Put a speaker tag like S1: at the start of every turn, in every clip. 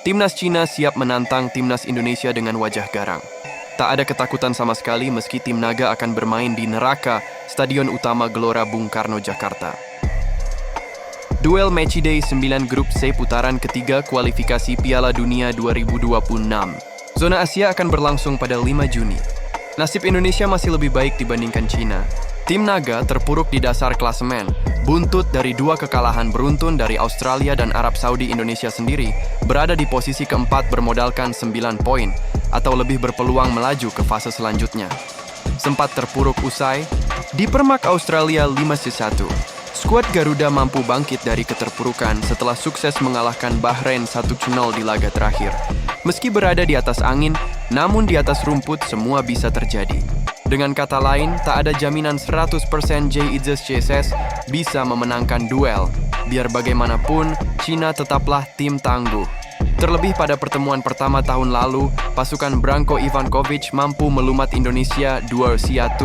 S1: Timnas Cina siap menantang Timnas Indonesia dengan wajah garang. Tak ada ketakutan sama sekali meski tim Naga akan bermain di neraka Stadion Utama Gelora Bung Karno, Jakarta. Duel Matchday 9 Grup C putaran ketiga kualifikasi Piala Dunia 2026. Zona Asia akan berlangsung pada 5 Juni. Nasib Indonesia masih lebih baik dibandingkan Cina. Tim Naga terpuruk di dasar klasemen, buntut dari 2 kekalahan beruntun dari Australia dan Arab Saudi. Indonesia sendiri berada di posisi keempat bermodalkan 9 poin, atau lebih berpeluang melaju ke fase selanjutnya. Sempat terpuruk usai dipermak Australia 5-1. Skuad Garuda mampu bangkit dari keterpurukan setelah sukses mengalahkan Bahrain 1-0 di laga terakhir. Meski berada di atas angin, namun di atas rumput semua bisa terjadi. Dengan kata lain, tak ada jaminan 100% JIzes CSS bisa memenangkan duel. Biar bagaimanapun, Cina tetaplah tim tangguh. Terlebih pada pertemuan pertama tahun lalu, pasukan Branko Ivankovic mampu melumat Indonesia 2-1.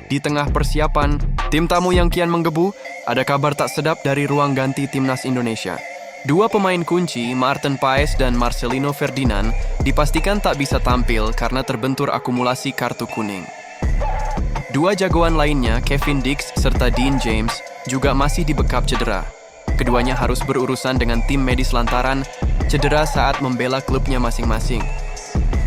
S1: Di tengah persiapan, tim tamu yang kian menggebu, ada kabar tak sedap dari ruang ganti Timnas Indonesia. 2 pemain kunci, Maarten Paes dan Marcelino Ferdinand, dipastikan tak bisa tampil karena terbentur akumulasi kartu kuning. 2 jagoan lainnya, Kevin Dix serta Dean James, juga masih dibekap cedera. Keduanya harus berurusan dengan tim medis lantaran cedera saat membela klubnya masing-masing.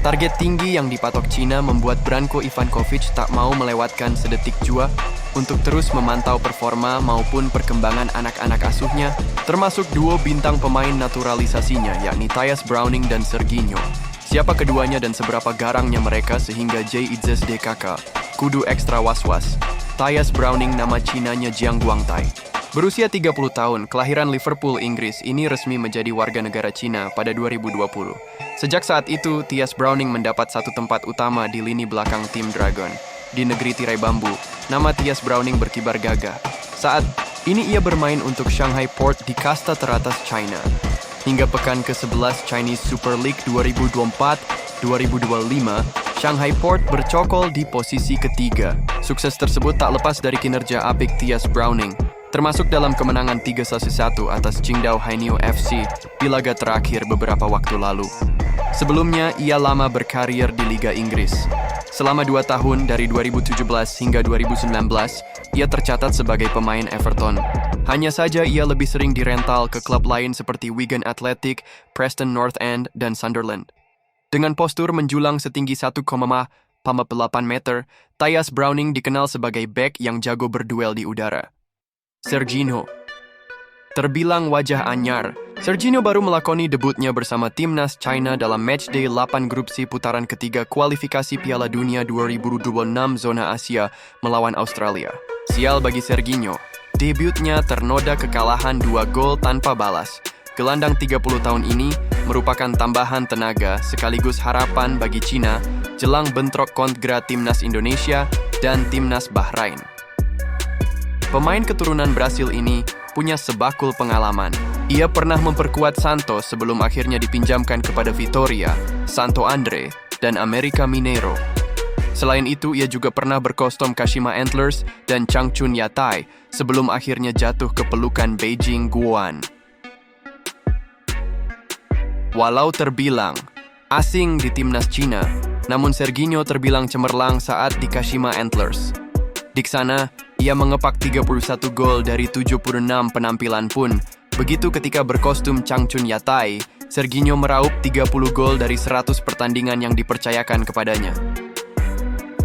S1: Target tinggi yang dipatok Cina membuat Branko Ivankovic tak mau melewatkan sedetik jua untuk terus memantau performa maupun perkembangan anak-anak asuhnya, termasuk duo bintang pemain naturalisasinya yakni Tyus Browning dan Serginho. Siapa keduanya dan seberapa garangnya mereka sehingga JIzes DKK kudu ekstra was-was. Tyus Browning nama Cinanya Jiang Guangtai. Berusia 30 tahun, kelahiran Liverpool, Inggris, ini resmi menjadi warga negara Cina pada 2020. Sejak saat itu, Tyus Browning mendapat satu tempat utama di lini belakang tim Dragon. Di negeri tirai bambu, nama Tyus Browning berkibar gagah. Saat ini ia bermain untuk Shanghai Port di kasta teratas China. Hingga pekan ke-11 Chinese Super League 2024-2025, Shanghai Port bercokol di posisi ketiga. Sukses tersebut tak lepas dari kinerja apik Tyus Browning, termasuk dalam kemenangan 3-1 atas Qingdao Hainyu FC di laga terakhir beberapa waktu lalu. Sebelumnya, ia lama berkarir di Liga Inggris. Selama 2 tahun dari 2017 hingga 2019, ia tercatat sebagai pemain Everton. Hanya saja ia lebih sering dirental ke klub lain seperti Wigan Athletic, Preston North End, dan Sunderland. Dengan postur menjulang setinggi 1,8 meter, Tyus Browning dikenal sebagai bek yang jago berduel di udara. Serginho terbilang wajah anyar. Serginho baru melakoni debutnya bersama Timnas China dalam Matchday 8 Grup C putaran ketiga kualifikasi Piala Dunia 2026 Zona Asia melawan Australia. Sial bagi Serginho, debutnya ternoda kekalahan 2 gol tanpa balas. Gelandang 30 tahun ini merupakan tambahan tenaga sekaligus harapan bagi Cina jelang bentrok kontra Timnas Indonesia dan Timnas Bahrain. Pemain keturunan Brasil ini punya sebakul pengalaman. Ia pernah memperkuat Santos sebelum akhirnya dipinjamkan kepada Vitória, Santo André, dan América Mineiro. Selain itu, ia juga pernah berkostum Kashima Antlers dan Changchun Yatai sebelum akhirnya jatuh ke pelukan Beijing Guoan. Walau terbilang asing di Timnas Cina, namun Serginho terbilang cemerlang saat di Kashima Antlers. Di sana, ia mengepak 31 gol dari 76 penampilan pun. Begitu ketika berkostum Changchun Yatai, Serginho meraup 30 gol dari 100 pertandingan yang dipercayakan kepadanya.